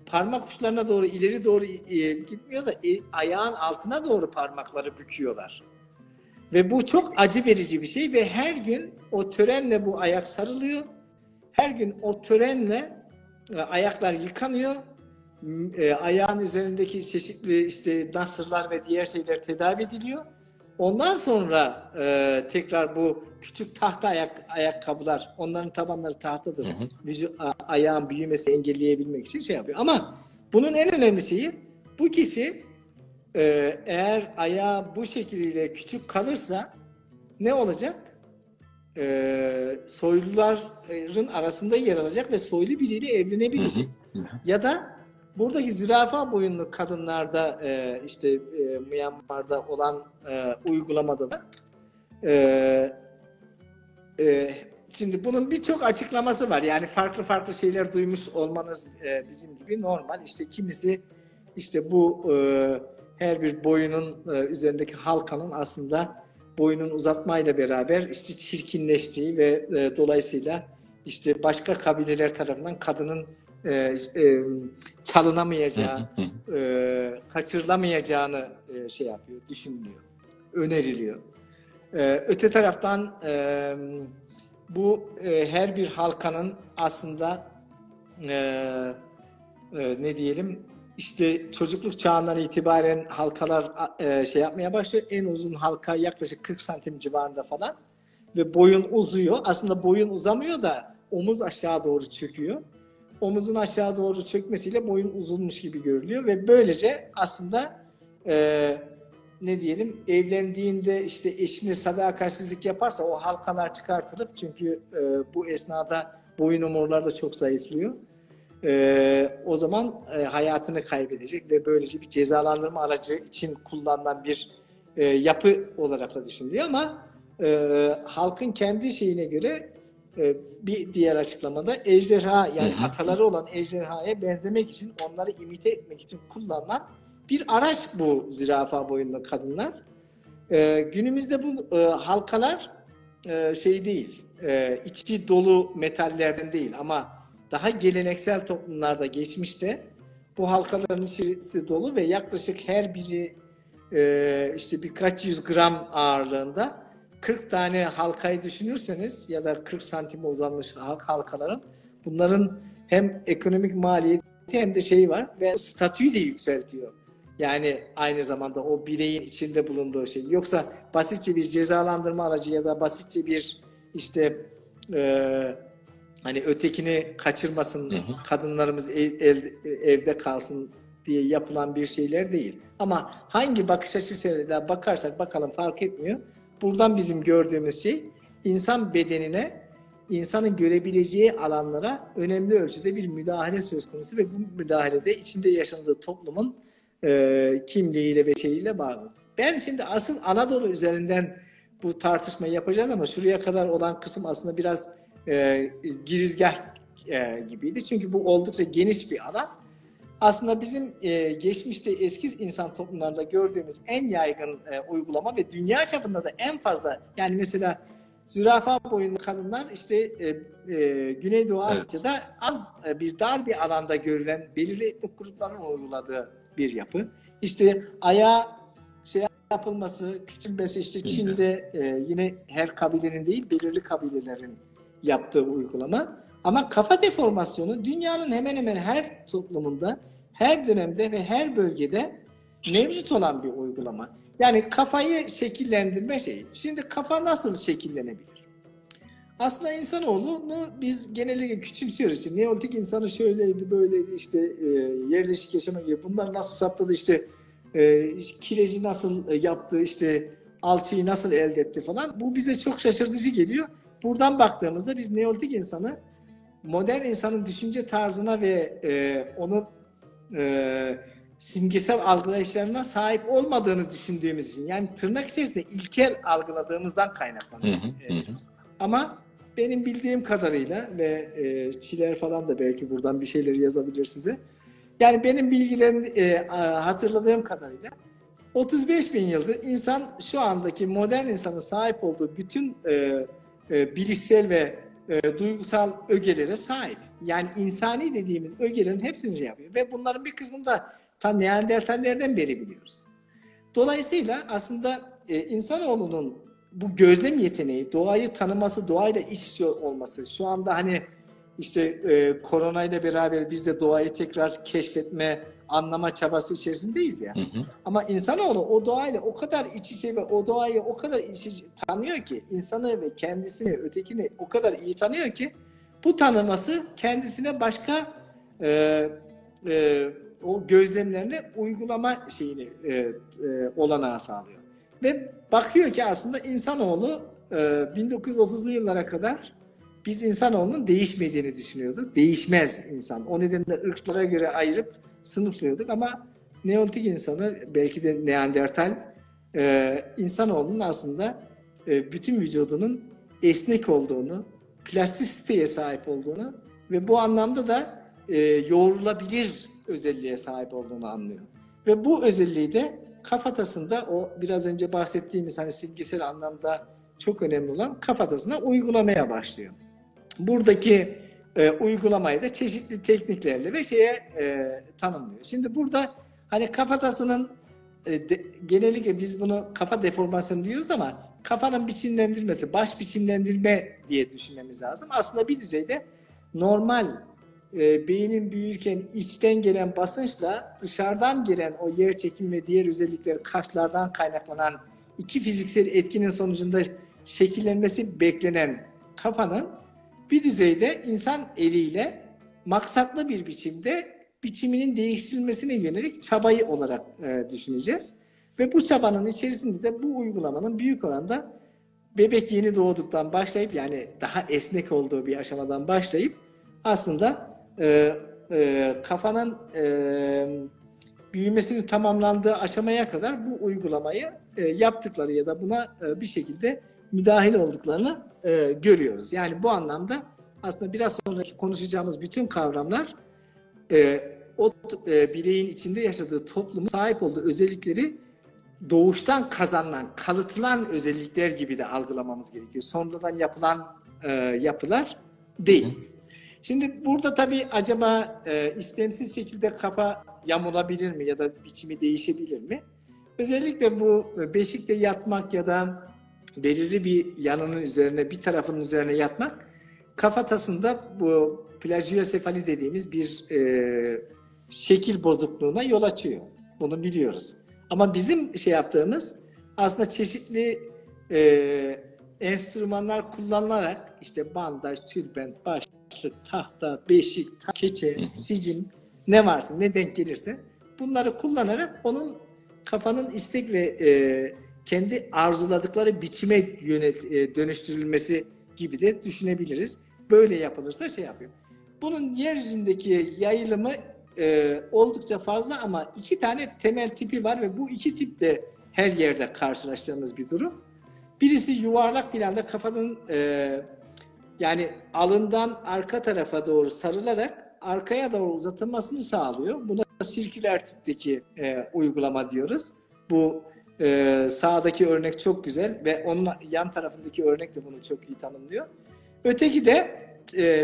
parmak uçlarına doğru ileri doğru gitmiyor da ayağın altına doğru parmakları büküyorlar. Ve bu çok acı verici bir şey ve her gün o törenle bu ayak sarılıyor. Her gün o törenle ayaklar yıkanıyor. Ayağın üzerindeki çeşitli nasırlar ve diğer şeyler tedavi ediliyor. Ondan sonra tekrar bu küçük tahta ayakkabılar, onların tabanları tahtadır. Ayağın büyümesi engelleyebilmek için şey yapıyor. Ama bunun en önemli şeyi, bu kişi eğer ayağı bu şekilde küçük kalırsa ne olacak? Soyluların arasında yer alacak ve soylu biriyle evlenebilecek. Ya da buradaki zürafa boyunlu kadınlarda Myanmar'da olan uygulamada da şimdi bunun birçok açıklaması var. Yani farklı şeyler duymuş olmanız bizim gibi normal. Kimisi bu her bir boyunun üzerindeki halkanın aslında boyunun uzatmayla beraber çirkinleştiği ve dolayısıyla başka kabileler tarafından kadının çalınamayacağı, kaçırılamayacağını düşünülüyor, öneriliyor. Öte taraftan bu her bir halkanın aslında çocukluk çağından itibaren halkalar yapmaya başlıyor. En uzun halka yaklaşık 40 santim civarında falan ve boyun uzuyor. Aslında boyun uzamıyor da omuz aşağı doğru çöküyor. omuzun aşağı doğru çökmesiyle boyun uzunmuş gibi görülüyor ve böylece aslında ne diyelim, evlendiğinde işte eşine sadakatsizlik yaparsa o halkalar çıkartılıp, çünkü bu esnada boyun omurları da çok zayıflıyor. O zaman hayatını kaybedecek ve böylece bir cezalandırma aracı için kullanılan bir yapı olarak da düşünülüyor ama halkın kendi şeyine göre bir diğer açıklamada ejderha, yani ataları olan ejderhaya benzemek için, onları imite etmek için kullanılan bir araç bu zürafa boyunlu kadınlar. Günümüzde bu halkalar şey değil, içi dolu metallerden değil ama daha geleneksel toplumlarda, geçmişte bu halkaların içerisi dolu ve yaklaşık her biri işte birkaç yüz gram ağırlığında. 40 tane halkayı düşünürseniz ya da 40 santime uzanmış halkaların, bunların hem ekonomik maliyeti hem de şeyi var ve statüyü de yükseltiyor. Yani aynı zamanda o bireyin içinde bulunduğu şey. Yoksa basitçe bir cezalandırma aracı ya da basitçe bir işte hani ötekini kaçırmasın, kadınlarımız evde kalsın diye yapılan bir şeyler değil. Ama hangi bakış açısıyla bakarsak bakalım fark etmiyor. Buradan bizim gördüğümüz şey, insan bedenine, insanın görebileceği alanlara önemli ölçüde bir müdahale söz konusu ve bu müdahalede içinde yaşandığı toplumun kimliğiyle ve şeyiyle bağlı. Ben şimdi asıl Anadolu üzerinden bu tartışmayı yapacağız ama şuraya kadar olan kısım aslında biraz girizgah gibiydi. Çünkü bu oldukça geniş bir alan. Aslında bizim geçmişte eski insan toplumlarında gördüğümüz en yaygın uygulama ve dünya çapında da en fazla, yani mesela zürafa boyunlu kadınlar işte Güneydoğu Asya'da az dar bir alanda görülen belirli etnik grupların uyguladığı bir yapı. İşte ayağa şey yapılması, küçülmesi, işte Çin'de yine her kabilenin değil, belirli kabilelerin yaptığı uygulama. Ama kafa deformasyonu dünyanın hemen hemen her toplumunda, her dönemde ve her bölgede mevcut olan bir uygulama. Yani kafayı şekillendirme şeyi. Şimdi kafa nasıl şekillenebilir? Aslında insanoğlunu biz genellikle küçümsüyoruz. Şimdi Neolitik insanı şöyleydi, böyleydi, işte yerleşik yaşama gibi. Bunlar nasıl saptadı, işte kireci nasıl yaptı, işte alçıyı nasıl elde etti falan. Bu bize çok şaşırtıcı geliyor. Buradan baktığımızda biz Neolitik insanı modern insanın düşünce tarzına ve onun simgesel algılayışlarına sahip olmadığını düşündüğümüz için, yani tırnak içerisinde ilkel algıladığımızdan kaynaklanıyor. Ama benim bildiğim kadarıyla ve Çiler falan da belki buradan bir şeyler yazabilir size. Yani benim bilgilerim hatırladığım kadarıyla 35 bin yıldır insan şu andaki modern insanın sahip olduğu bütün bilişsel ve duygusal ögelere sahip. Yani insani dediğimiz ögelerin hepsini şey yapıyor. Ve bunların bir kısmını da ta Neandertallerden beri biliyoruz. Dolayısıyla aslında insanoğlunun bu gözlem yeteneği, doğayı tanıması, doğayla iç içe olması, şu anda hani işte koronayla beraber biz de doğayı tekrar keşfetme, anlama çabası içerisindeyiz ya. Ama insanoğlu o doğayla o kadar iç içe ve o doğayı o kadar iç içe tanıyor ki, insanı ve kendisini, ötekini o kadar iyi tanıyor ki, bu tanıması kendisine başka o gözlemlerini uygulama şeyini olanağı sağlıyor. Ve bakıyor ki aslında insanoğlu 1930'lu yıllara kadar biz insanoğlunun değişmediğini düşünüyorduk. Değişmez insan. O nedenle ırklara göre ayırıp sınıflıyorduk ama Neolitik insanı, belki de Neandertal, insanoğlunun aslında bütün vücudunun esnek olduğunu, plastisiteye sahip olduğunu ve bu anlamda da yoğrulabilir özelliğe sahip olduğunu anlıyor. Ve bu özelliği de kafatasında, o biraz önce bahsettiğimiz hani simgesel anlamda çok önemli olan kafatasına uygulamaya başlıyor. Buradaki uygulamayı da çeşitli tekniklerle ve tanımlıyor. Şimdi burada hani kafatasının genellikle biz bunu kafa deformasyonu diyoruz ama kafanın biçimlendirilmesi, baş biçimlendirme diye düşünmemiz lazım. Aslında bir düzeyde normal beynin büyürken içten gelen basınçla dışarıdan gelen o yer çekimi ve diğer özellikler, kaslardan kaynaklanan iki fiziksel etkinin sonucunda şekillenmesi beklenen kafanın bir düzeyde insan eliyle maksatlı bir biçimde biçiminin değiştirilmesine yönelik çabayı olarak düşüneceğiz. Ve bu çabanın içerisinde de bu uygulamanın büyük oranda bebek yeni doğduktan başlayıp, yani daha esnek olduğu bir aşamadan başlayıp aslında kafanın büyümesinin tamamlandığı aşamaya kadar bu uygulamayı yaptıkları ya da buna bir şekilde müdahil olduklarını görüyoruz. Yani bu anlamda aslında biraz sonraki konuşacağımız bütün kavramlar o bireyin içinde yaşadığı toplumun sahip olduğu özellikleri doğuştan kazanılan, kalıtılan özellikler gibi de algılamamız gerekiyor. Sonradan yapılan yapılar değil. Şimdi burada tabii acaba istemsiz şekilde kafa yamulabilir mi ya da biçimi değişebilir mi? Özellikle bu beşikte yatmak ya da belirli bir yanının üzerine, bir tarafının üzerine yatmak kafatasında bu plajiosefali dediğimiz bir şekil bozukluğuna yol açıyor. Bunu biliyoruz. Ama bizim yaptığımız aslında çeşitli enstrümanlar kullanılarak, işte bandaj, tülbent, başlık, tahta, beşik, keçe, sicim, ne varsa, ne denk gelirse bunları kullanarak onun kafanın istek ve kendi arzuladıkları biçime dönüştürülmesi gibi de düşünebiliriz. Böyle yapılırsa yapıyor. Bunun yeryüzündeki yayılımı oldukça fazla ama iki tane temel tipi var ve bu iki tip de her yerde karşılaştığımız bir durum. Birisi yuvarlak planda kafanın yani alından arka tarafa doğru sarılarak arkaya doğru uzatılmasını sağlıyor. Buna sirküler tipteki uygulama diyoruz. Bu sağdaki örnek çok güzel ve onun yan tarafındaki örnek de bunu çok iyi tanımlıyor. Öteki de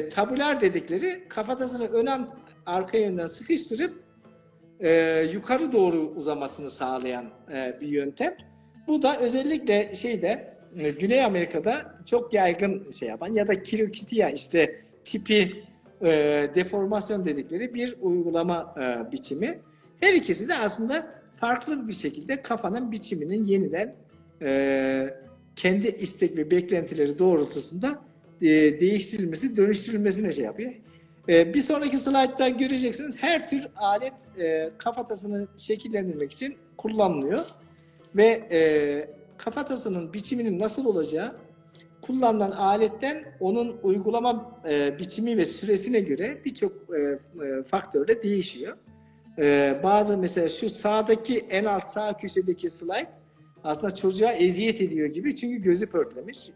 tabular dedikleri, kafatasını önden arka yönden sıkıştırıp yukarı doğru uzamasını sağlayan bir yöntem. Bu da özellikle Güney Amerika'da çok yaygın yapan ya da kirokitia tipi deformasyon dedikleri bir uygulama biçimi. Her ikisi de aslında farklı bir şekilde kafanın biçiminin yeniden kendi istek ve beklentileri doğrultusunda değiştirilmesi, dönüştürülmesine yapıyor. Bir sonraki slaytta göreceksiniz, her tür alet kafatasını şekillendirmek için kullanılıyor. Ve kafatasının biçiminin nasıl olacağı kullanılan aletten onun uygulama biçimi ve süresine göre birçok faktörle değişiyor. Bazı, mesela şu sağdaki en alt sağ köşedeki slide aslında çocuğa eziyet ediyor gibi, çünkü gözü pörtlemiş.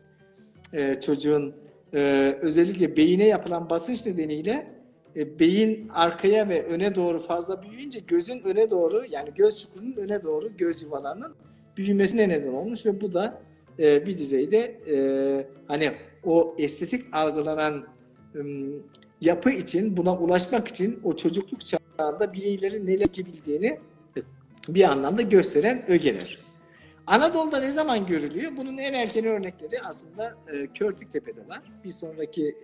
Çocuğun özellikle beyine yapılan basınç nedeniyle beyin arkaya ve öne doğru fazla büyüyünce gözün öne doğru, yani göz çukurunun öne doğru göz yuvalarının büyümesine neden olmuş ve bu da bir düzeyde hani o estetik algılanan yapı için, buna ulaşmak için o çocukluk çağında bireylerin neler yapabildiğini bir anlamda gösteren ögeler. Anadolu'da ne zaman görülüyor? Bunun en erken örnekleri aslında Körtüktepe'de var. Bir sonraki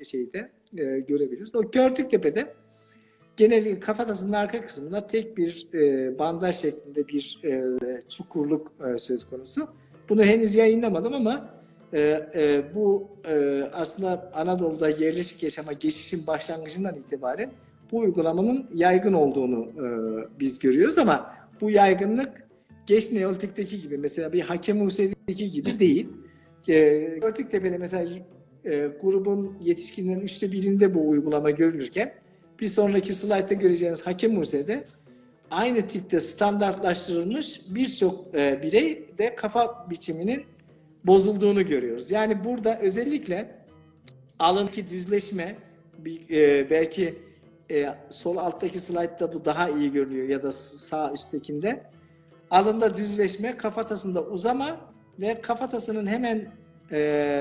görebiliriz. O Körtüktepe'de genellikle kafatasının arka kısmında tek bir bandaj şeklinde bir çukurluk söz konusu. Bunu henüz yayınlamadım ama bu aslında Anadolu'da yerleşik yaşama geçişin başlangıcından itibaren bu uygulamanın yaygın olduğunu biz görüyoruz ama bu yaygınlık geç Neolitik'teki gibi, mesela bir Hakem Muse'deki gibi değil. Körtüktepe'de mesela grubun yetişkinlerin 1/3'ünde bu uygulama görülürken bir sonraki slaytta göreceğiniz Hakem Muse'de aynı tipte standartlaştırılmış birçok birey de kafa biçiminin bozulduğunu görüyoruz. Yani burada özellikle alındaki düzleşme, belki sol alttaki slaytta bu daha iyi görünüyor ya da sağ üsttekinde, alında düzleşme, kafatasında uzama ve kafatasının hemen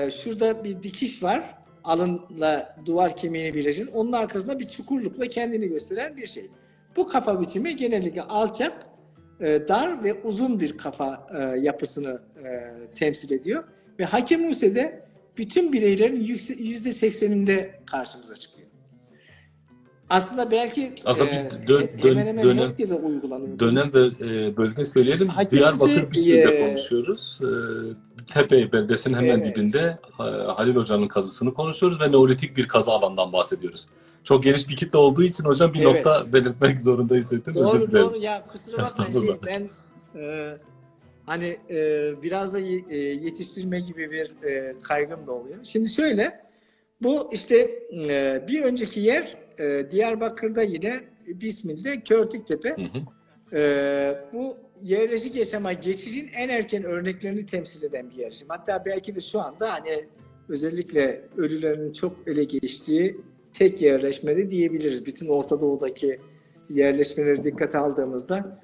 şurada bir dikiş var. Alınla duvar kemiğini birleşen, onun arkasında bir çukurlukla kendini gösteren bir şey. Bu kafa biçimi genellikle alçak, dar ve uzun bir kafa yapısını temsil ediyor. Ve Hakem Muse'de bütün bireylerin %80'inde karşımıza çıkıyor. Aslında belki hemen hemen herkese uygulanıyor. Dönem ve bölge söyleyelim. Diyarbakır Büsbü'de konuşuyoruz. Tepe beldesinin hemen Evet. dibinde Halil Hoca'nın kazısını konuşuyoruz ve Neolitik bir kazı alanından bahsediyoruz. Çok geniş bir kitle olduğu için hocam bir Evet. nokta belirtmek zorunda hissettim. Özür Doğru dilerim. doğru ya, kusura bakmayın, Estağfurullah. ben e, hani biraz da yetiştirme gibi bir kaygım da oluyor. Şimdi şöyle, bu işte bir önceki yer Diyarbakır'da yine Bismil'de Körtüktepe. Hı hı. Bu yerleşik yaşama geçişin en erken örneklerini temsil eden bir yerleşim. Hatta belki de şu anda hani özellikle ölülerin çok ele geçtiği tek yerleşmede diyebiliriz. Bütün Orta Doğu'daki yerleşmeleri dikkate aldığımızda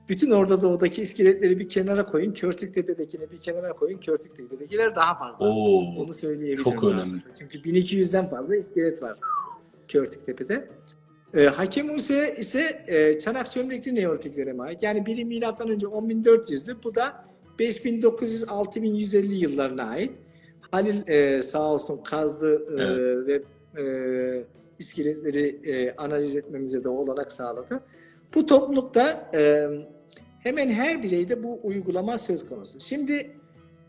bütün Orta Doğu'daki iskeletleri bir kenara koyun, Körtüktepe'dekini bir kenara koyun, Körtüktepe'dekiler daha fazla. Oo, Bunu söyleyebilirim. çok önemli. Çünkü 1200'den fazla iskelet var Körtüktepe'de. Hakem Use ise Çanak Çömlekli Neolitik döneme ait. Yani biri milattan önce 10.400'dü. Bu da 5.900-6.150 yıllarına ait. Halil sağ olsun kazdı Evet. ve iskeletleri analiz etmemize de olanak sağladı. Bu toplulukta hemen her bireyde bu uygulama söz konusu. Şimdi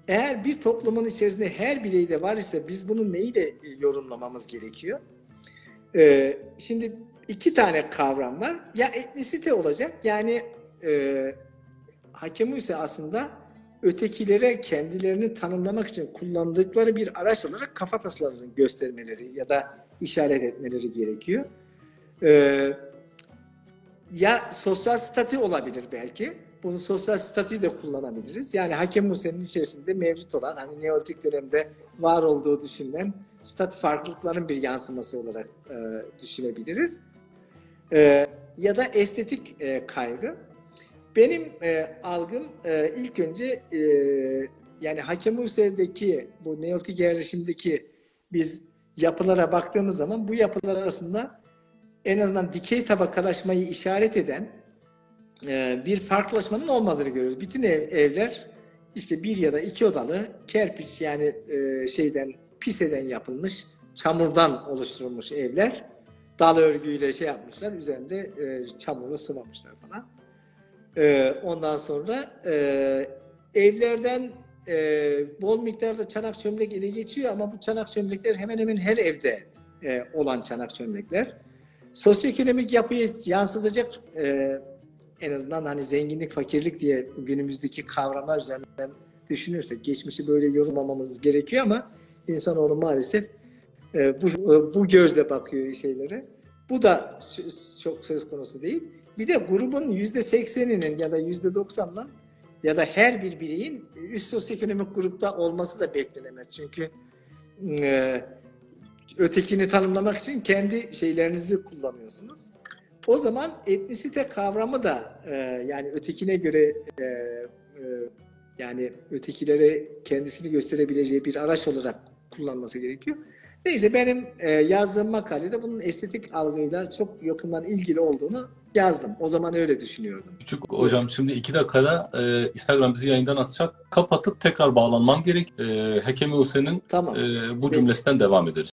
eğer bir toplumun içerisinde her bireyde var ise biz bunu neyle yorumlamamız gerekiyor? Şimdi iki tane kavram var. Ya etnisite olacak, yani hakemi ise aslında ötekilere kendilerini tanımlamak için kullandıkları bir araç olarak kafataslarını göstermeleri ya da işaret etmeleri gerekiyor. Ya sosyal statü olabilir belki. Bunu sosyal statüyü de kullanabiliriz. Yani Hakem Musa'nın içerisinde mevcut olan, hani Neolitik dönemde var olduğu düşünülen statü farklılıkların bir yansıması olarak düşünebiliriz. Ya da estetik kaygı. Benim algım ilk önce yani Hakem Musa'daki bu Neolitik yerleşimdeki biz yapılara baktığımız zaman bu yapılar arasında en azından dikey tabakalaşmayı işaret eden bir farklılaşmanın olmadığını görüyoruz. Bütün evler işte bir ya da iki odalı kerpiç, yani piseden yapılmış, çamurdan oluşturulmuş evler. Dal örgüyle yapmışlar, üzerinde çamuru sıvamışlar falan. Ondan sonra evlerden bol miktarda çanak çömlek ele geçiyor ama bu çanak çömlekler hemen hemen her evde olan çanak çömlekler. Sosyoekonomik yapıyı yansıtacak en azından hani zenginlik, fakirlik diye günümüzdeki kavramlar üzerinden düşünürsek geçmişi böyle yorumlamamız gerekiyor ama insanoğlu maalesef bu gözle bakıyor şeylere. Bu da çok söz konusu değil. Bir de grubun %80'inin ya da %90'ının ya da her bir bireyin üst sosyoekonomik grupta olması da beklenemez. Çünkü ötekini tanımlamak için kendi şeylerinizi kullanıyorsunuz. O zaman etnisite kavramı da yani ötekine göre yani ötekilere kendisini gösterebileceği bir araç olarak kullanması gerekiyor. Neyse, benim yazdığım makalede bunun estetik algıyla çok yakından ilgili olduğunu yazdım. O zaman öyle düşünüyordum. Küçük hocam, şimdi 2 dakikada Instagram bizi yayından atacak. Kapatıp tekrar bağlanmam gerek. Hakemi Hüseyin'in Tamam. bu cümlesinden devam ederiz.